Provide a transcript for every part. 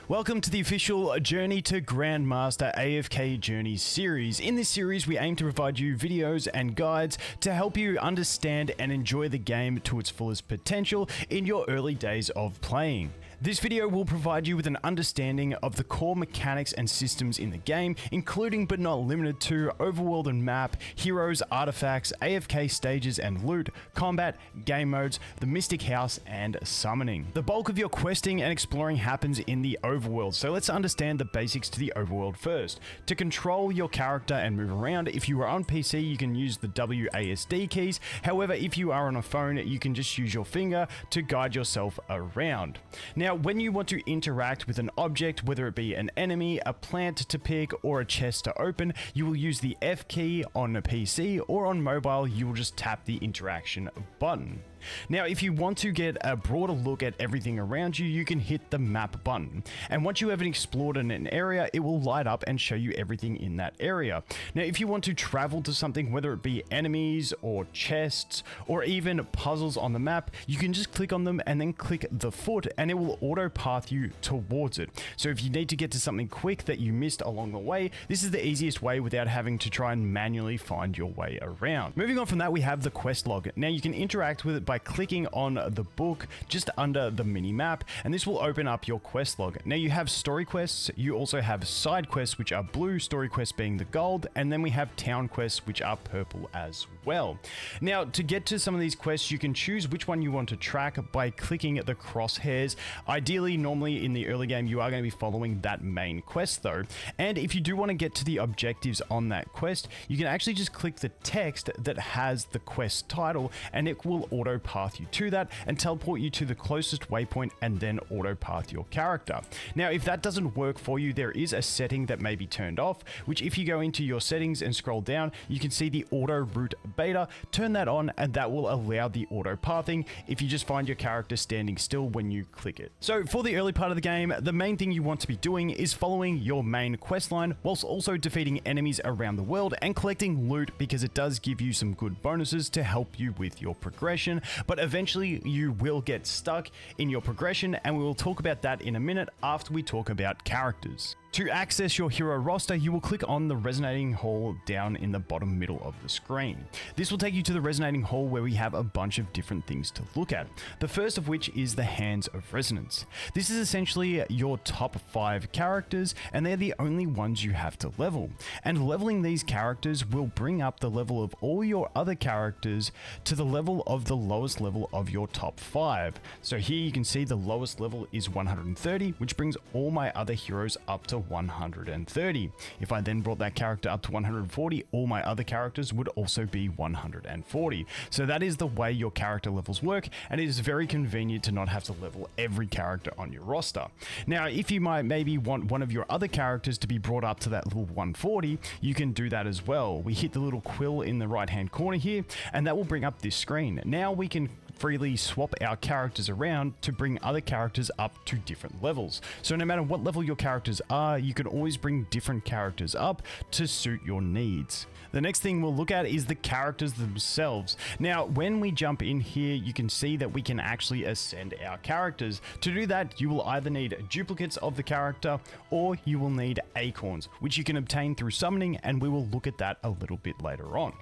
Welcome to the official Journey to Grandmaster AFK Journey series. In this series, we aim to provide you videos and guides to help you understand and enjoy the game to its fullest potential in your early days of playing. This video will provide you with an understanding of the core mechanics and systems in the game, including but not limited to overworld and map, heroes, artifacts, AFK stages and loot, combat, game modes, the Mystic House, and summoning. The bulk of your questing and exploring happens in the overworld, so let's understand the basics to the overworld first. To control your character and move around, if you are on PC, you can use the WASD keys. However, if you are on a phone, you can just use your finger to guide yourself around. Now, when you want to interact with an object, whether it be an enemy, a plant to pick, or a chest to open, you will use the F key on a PC, or on mobile, you will just tap the interaction button. Now, if you want to get a broader look at everything around you, you can hit the map button. And once you have explored in an area, it will light up and show you everything in that area. Now, if you want to travel to something, whether it be enemies or chests or even puzzles on the map, you can just click on them and then click the foot and it will auto path you towards it. So if you need to get to something quick that you missed along the way, this is the easiest way without having to try and manually find your way around. Moving on from that, we have the quest log. Now, you can interact with it by clicking on the book just under the mini map, and this will open up your quest log. Now, you have story quests, you also have side quests, which are blue, story quests being the gold, and then we have town quests, which are purple as well. Now, to get to some of these quests, you can choose which one you want to track by clicking the crosshairs. Ideally, normally in the early game, you are going to be following that main quest though. And if you do want to get to the objectives on that quest, you can actually just click the text that has the quest title, and it will auto path you to that and teleport you to the closest waypoint and then auto path your character. Now, if that doesn't work for you, there is a setting that may be turned off, which if you go into your settings and scroll down, you can see the auto route beta. Turn that on and that will allow the auto pathing if you just find your character standing still when you click it. So for the early part of the game, the main thing you want to be doing is following your main quest line whilst also defeating enemies around the world and collecting loot, because it does give you some good bonuses to help you with your progression. But eventually you will get stuck in your progression, and we will talk about that in a minute after we talk about characters. To access your hero roster, you will click on the resonating hall down in the bottom middle of the screen. This will take you to the resonating hall where we have a bunch of different things to look at. The first of which is the Hands of Resonance. This is essentially your top 5 characters, and they're the only ones you have to level. And leveling these characters will bring up the level of all your other characters to the level of the lowest level of your top 5. So here you can see the lowest level is 130, which brings all my other heroes up to 130. If I then brought that character up to 140, all my other characters would also be 140. So that is the way your character levels work, and it is very convenient to not have to level every character on your roster. Now, if you might maybe want one of your other characters to be brought up to that level 140, you can do that as well. We hit the little quill in the right hand corner here, and that will bring up this screen. Now we can freely swap our characters around to bring other characters up to different levels. So no matter what level your characters are, you can always bring different characters up to suit your needs. The next thing we'll look at is the characters themselves. Now, when we jump in here, you can see that we can actually ascend our characters. To do that, you will either need duplicates of the character or you will need acorns, which you can obtain through summoning, and we will look at that a little bit later on.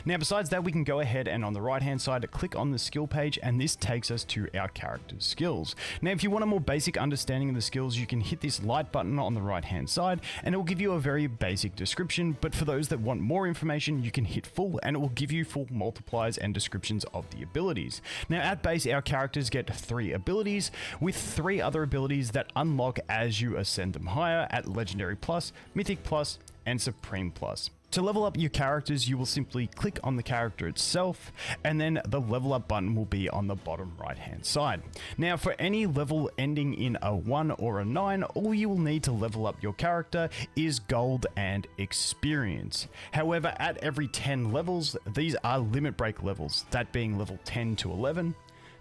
Now, besides that, we can go ahead and on the right hand side click on the skill page, and this takes us to our character's skills. Now, if you want a more basic understanding of the skills, you can hit this light button on the right hand side and it will give you a very basic description, but for those that want more information, you can hit full and it will give you full multipliers and descriptions of the abilities. Now, at base, our characters get 3 abilities with 3 other abilities that unlock as you ascend them higher at Legendary Plus, Mythic Plus, and Supreme Plus. To level up your characters, you will simply click on the character itself, and then the level up button will be on the bottom right hand side. Now, for any level ending in a 1 or a 9, all you will need to level up your character is gold and experience. However, at every 10 levels, these are limit break levels, that being level 10 to 11,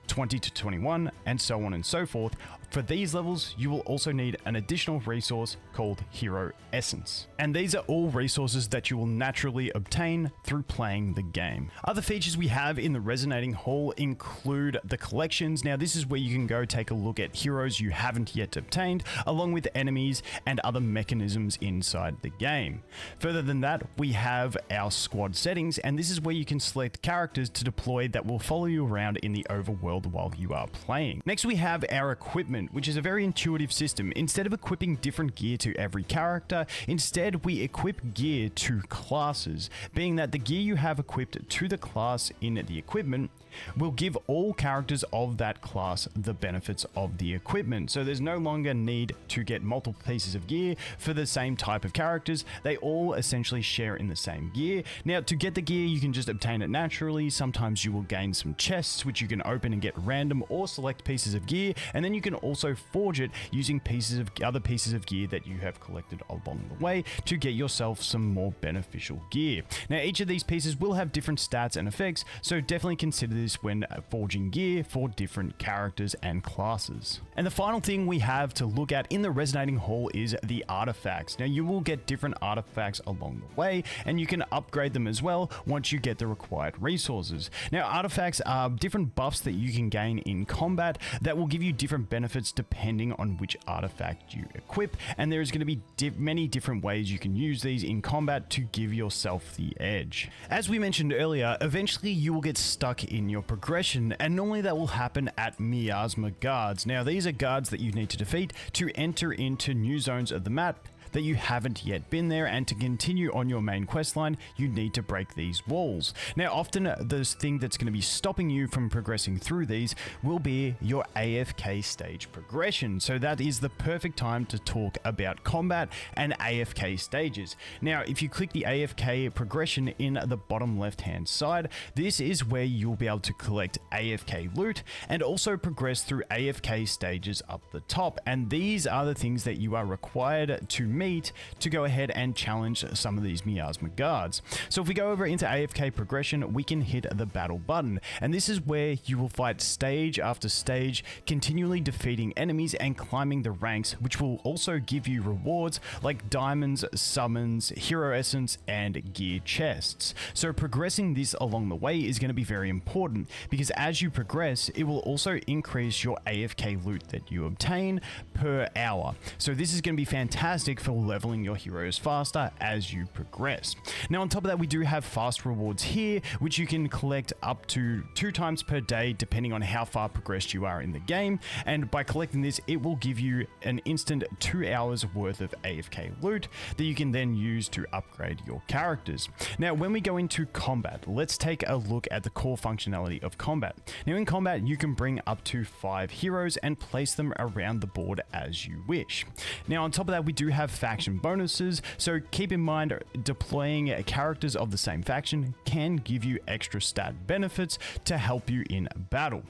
20 to 21, and so on and so forth. For these levels, you will also need an additional resource called Hero Essence. And these are all resources that you will naturally obtain through playing the game. Other features we have in the Resonating Hall include the collections. Now this is where you can go take a look at heroes you haven't yet obtained, along with enemies and other mechanisms inside the game. Further than that, we have our squad settings, and this is where you can select characters to deploy that will follow you around in the overworld while you are playing. Next we have our equipment, which is a very intuitive system. Instead of equipping different gear to every character, instead we equip gear to classes, being that the gear you have equipped to the class in the equipment will give all characters of that class the benefits of the equipment. So there's no longer need to get multiple pieces of gear for the same type of characters. They all essentially share in the same gear. Now to get the gear, you can just obtain it naturally. Sometimes you will gain some chests which you can open and get random or select pieces of gear, and then you can also forge it using other pieces of gear that you have collected along the way to get yourself some more beneficial gear. Now each of these pieces will have different stats and effects, so definitely consider this when forging gear for different characters and classes. And the final thing we have to look at in the Resonating Hall is the artifacts. Now you will get different artifacts along the way, and you can upgrade them as well once you get the required resources. Now artifacts are different buffs that you can gain in combat that will give you different benefits depending on which artifact you equip, and there's going to be many different ways you can use these in combat to give yourself the edge. As we mentioned earlier, eventually you will get stuck in your progression, and normally that will happen at miasma guards. Now these are guards that you need to defeat to enter into new zones of the map that you haven't yet been there, and to continue on your main quest line, you need to break these walls. Now often the thing that's going to be stopping you from progressing through these will be your AFK stage progression. So that is the perfect time to talk about combat and AFK stages. Now if you click the AFK progression in the bottom left hand side, this is where you'll be able to collect AFK loot and also progress through AFK stages up the top, and these are the things that you are required to meet to go ahead and challenge some of these miasma guards. So if we go over into AFK progression, we can hit the battle button, and this is where you will fight stage after stage, continually defeating enemies and climbing the ranks, which will also give you rewards like diamonds, summons, hero essence, and gear chests. So progressing this along the way is going to be very important, because as you progress, it will also increase your AFK loot that you obtain per hour. So this is going to be fantastic for leveling your heroes faster as you progress. Now on top of that, we do have fast rewards here, which you can collect up to 2 times per day depending on how far progressed you are in the game, and by collecting this it will give you an instant 2 hours worth of AFK loot that you can then use to upgrade your characters. Now when we go into combat, let's take a look at the core functionality of combat. Now in combat you can bring up to 5 heroes and place them around the board as you wish. Now on top of that, we do have faction bonuses, so keep in mind deploying characters of the same faction can give you extra stat benefits to help you in battle.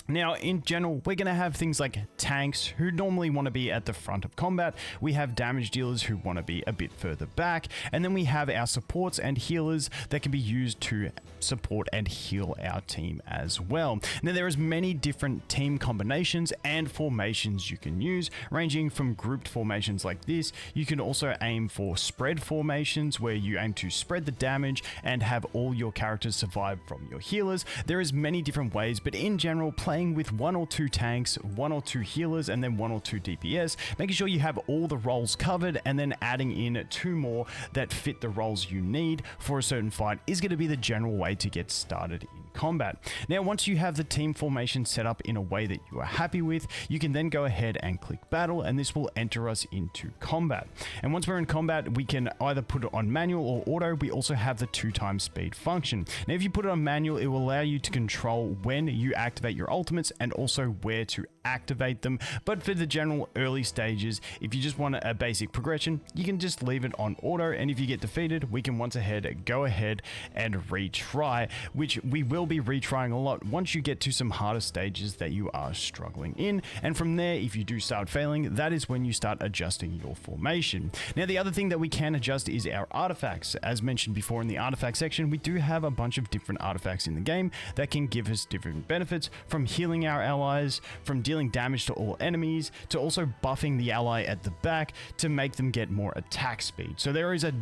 Now, in general, we're going to have things like tanks who normally want to be at the front of combat. We have damage dealers who want to be a bit further back. And then we have our supports and healers that can be used to support and heal our team as well. Now, there is many different team combinations and formations you can use, ranging from grouped formations like this. You can also aim for spread formations where you aim to spread the damage and have all your characters survive from your healers. There is many different ways, but in general, playing with 1 or 2 tanks, 1 or 2 healers, and then 1 or 2 DPS, making sure you have all the roles covered, and then adding in 2 more that fit the roles you need for a certain fight is going to be the general way to get started in combat. Now, once you have the team formation set up in a way that you are happy with, you can then go ahead and click battle, and this will enter us into combat. And once we're in combat, we can either put it on manual or auto. We also have the 2x speed function. Now, if you put it on manual, it will allow you to control when you activate your ultimates and also where to activate them. But for the general early stages, if you just want a basic progression, you can just leave it on auto, and if you get defeated, we can once ahead go ahead and retry, which we will be retrying a lot once you get to some harder stages that you are struggling in. And from there, if you do start failing, that is when you start adjusting your formation. Now, the other thing that we can adjust is our artifacts. As mentioned before in the artifact section, we do have a bunch of different artifacts in the game that can give us different benefits, from healing our allies, from dealing damage to all enemies, to also buffing the ally at the back to make them get more attack speed. So there is a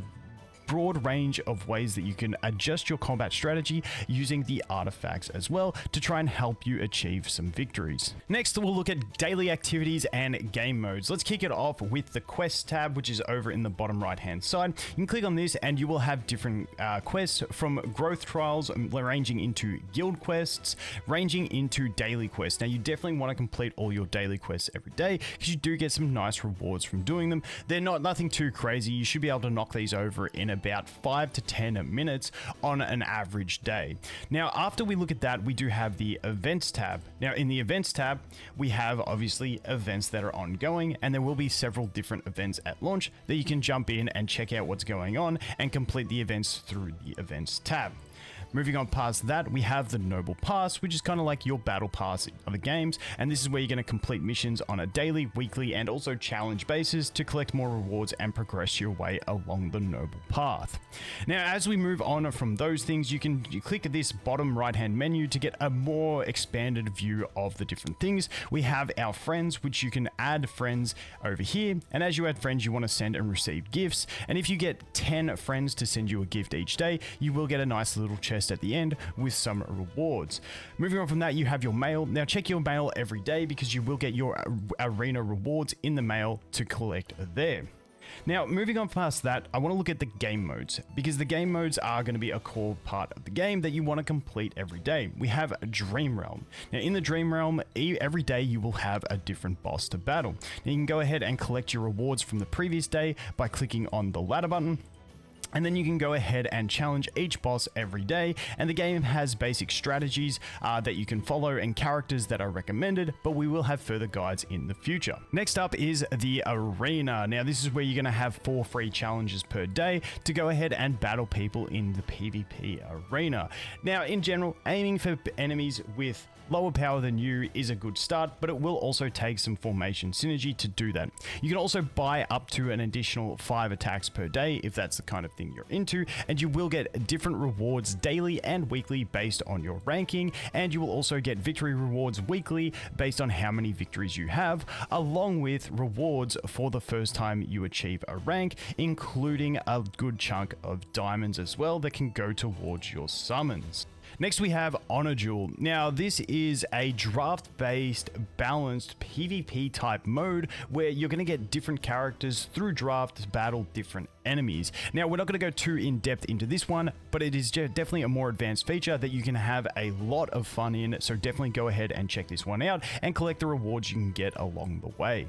broad range of ways that you can adjust your combat strategy using the artifacts as well to try and help you achieve some victories. Next, we'll look at daily activities and game modes. Let's kick it off with the quest tab, which is over in the bottom right hand side. You can click on this and you will have different quests, from growth trials ranging into guild quests, ranging into daily quests. Now, you definitely want to complete all your daily quests every day because you do get some nice rewards from doing them. They're nothing too crazy. You should be able to knock these over in about 5 to 10 minutes on an average day. Now, after we look at that, we do have the events tab. Now, in the events tab, we have obviously events that are ongoing, and there will be several different events at launch that you can jump in and check out what's going on and complete the events through the events tab. Moving on past that, we have the Noble Pass, which is kind of like your battle pass in other games, and this is where you're going to complete missions on a daily, weekly, and also challenge basis to collect more rewards and progress your way along the Noble Path. Now, as we move on from those things, you click this bottom right-hand menu to get a more expanded view of the different things. We have our friends, which you can add friends over here, and as you add friends, you want to send and receive gifts, and if you get 10 friends to send you a gift each day, you will get a nice little chest at the end with some rewards. Moving on from that, you have your mail. Now, check your mail every day because you will get your arena rewards in the mail to collect there. Now, moving on past that, I want to look at the game modes, because the game modes are going to be a core part of the game that you want to complete every day. We have Dream Realm. Now, in the Dream Realm, every day you will have a different boss to battle. Now, you can go ahead and collect your rewards from the previous day by clicking on the ladder button. And then you can go ahead and challenge each boss every day, and the game has basic strategies that you can follow and characters that are recommended, but we will have further guides in the future. Next up is the arena. Now, this is where you're going to have 4 free challenges per day to go ahead and battle people in the PvP arena. Now, in general, aiming for enemies with lower power than you is a good start, but it will also take some formation synergy to do that. You can also buy up to an additional 5 attacks per day if that's the kind of thing you're into, and you will get different rewards daily and weekly based on your ranking, and you will also get victory rewards weekly based on how many victories you have, along with rewards for the first time you achieve a rank, including a good chunk of diamonds as well that can go towards your summons. Next, we have Honor Duel. Now, this is a draft-based, balanced PvP type mode where you're going to get different characters through draft to battle different enemies. Now, we're not going to go too in-depth into this one, but it is definitely a more advanced feature that you can have a lot of fun in, so definitely go ahead and check this one out and collect the rewards you can get along the way.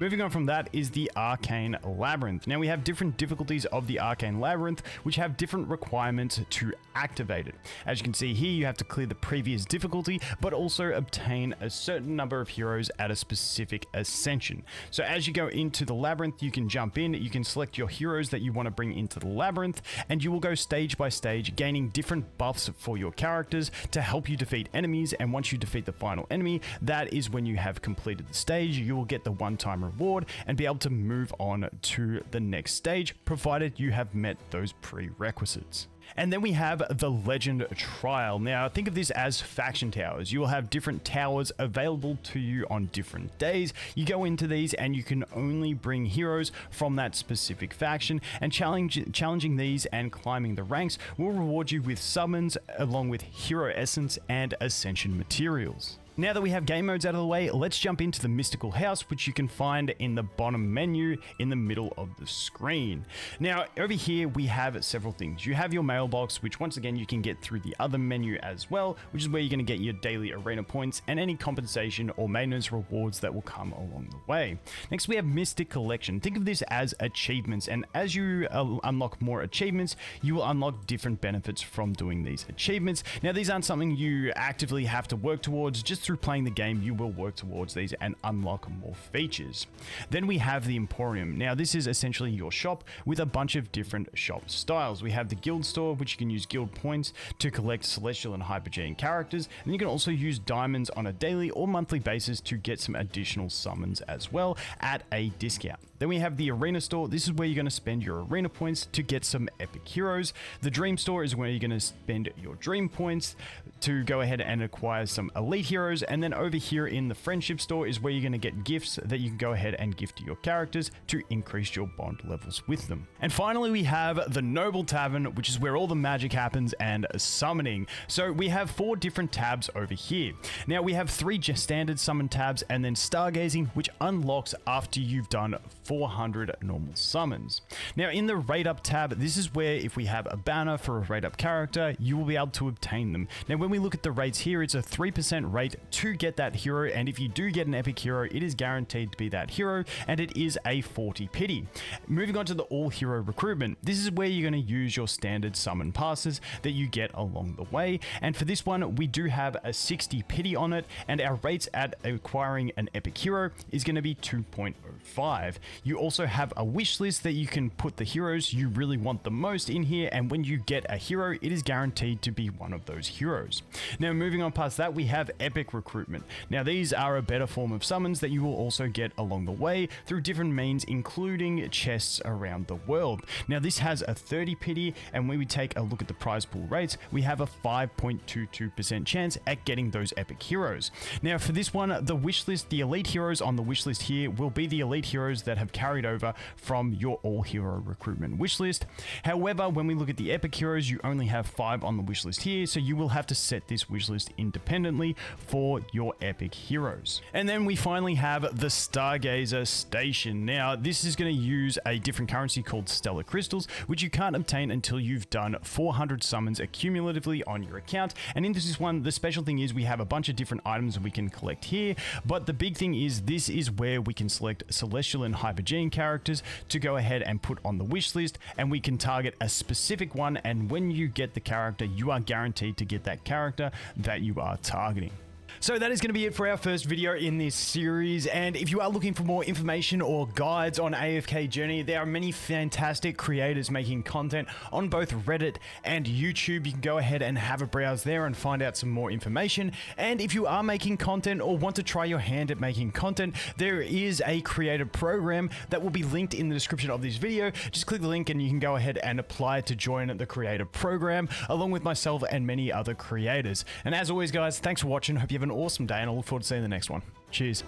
Moving on from that is the Arcane Labyrinth. Now, we have different difficulties of the Arcane Labyrinth, which have different requirements to activate it. As you can see here, you have to clear the previous difficulty, but also obtain a certain number of heroes at a specific ascension. So as you go into the labyrinth, you can jump in, you can select your heroes that you want to bring into the labyrinth, and you will go stage by stage, gaining different buffs for your characters to help you defeat enemies. And once you defeat the final enemy, that is when you have completed the stage. You will get the one-time reward and be able to move on to the next stage, provided you have met those prerequisites. And then we have the Legend Trial. Now, think of this as faction towers. You will have different towers available to you on different days. You go into these and you can only bring heroes from that specific faction, and challenging these and climbing the ranks will reward you with summons along with hero essence and ascension materials. Now that we have game modes out of the way, let's jump into the Mystical House, which you can find in the bottom menu in the middle of the screen. Now, over here, we have several things. You have your mailbox, which once again, you can get through the other menu as well, which is where you're going to get your daily arena points and any compensation or maintenance rewards that will come along the way. Next, we have Mystic Collection. Think of this as achievements, and as you unlock more achievements, you will unlock different benefits from doing these achievements. Now, these aren't something you actively have to work towards. Just through playing the game, you will work towards these and unlock more features. Then we have the Emporium. Now, this is essentially your shop with a bunch of different shop styles. We have the Guild Store, which you can use guild points to collect Celestial and Hypergean characters, and you can also use diamonds on a daily or monthly basis to get some additional summons as well at a discount. Then we have the Arena Store. This is where you're going to spend your arena points to get some epic heroes. The Dream Store is where you're going to spend your dream points to go ahead and acquire some elite heroes. heroes, and then over here in the friendship store is where you're going to get gifts that you can go ahead and gift to your characters to increase your bond levels with them. And finally, we have the Noble Tavern, which is where all the magic happens, and summoning. So we have 4 different tabs over here. Now we have 3 standard summon tabs, and then stargazing, which unlocks after you've done 400 normal summons. Now in the rate up tab, this is where if we have a banner for a rate up character, you will be able to obtain them. Now when we look at the rates here, it's a 3% rate to get that hero, and if you do get an epic hero, it is guaranteed to be that hero, and it is a 40 pity. Moving on to the all hero recruitment, this is where you're going to use your standard summon passes that you get along the way, and for this one we do have a 60 pity on it, and our rates at acquiring an epic hero is going to be 2.05. You also have a wish list that you can put the heroes you really want the most in here, and when you get a hero, it is guaranteed to be one of those heroes. Now moving on past that, we have epic recruitment. Now these are a better form of summons that you will also get along the way through different means, including chests around the world. Now this has a 30 pity, and when we take a look at the prize pool rates, we have a 5.22% chance at getting those epic heroes. Now for this one, the wish list, the elite heroes on the wish list here will be the elite heroes that have carried over from your all hero recruitment wish list. However, when we look at the epic heroes, you only have 5 on the wish list here, so you will have to set this wish list independently for your epic heroes. And then we finally have the Stargazer Station. Now this is going to use a different currency called Stellar Crystals, which you can't obtain until you've done 400 summons accumulatively on your account. And in this one, the special thing is we have a bunch of different items we can collect here, but the big thing is this is where we can select Celestial and Hypergean characters to go ahead and put on the wish list, and we can target a specific one, and when you get the character, you are guaranteed to get that character that you are targeting. So that is going to be it for our first video in this series, and if you are looking for more information or guides on AFK Journey, there are many fantastic creators making content on both Reddit and YouTube. You can go ahead and have a browse there and find out some more information. And if you are making content or want to try your hand at making content, there is a creator program that will be linked in the description of this video. Just click the link and you can go ahead and apply to join the creator program along with myself and many other creators. And as always guys, thanks for watching. Hope you have an awesome day, and I look forward to seeing you in the next one. Cheers.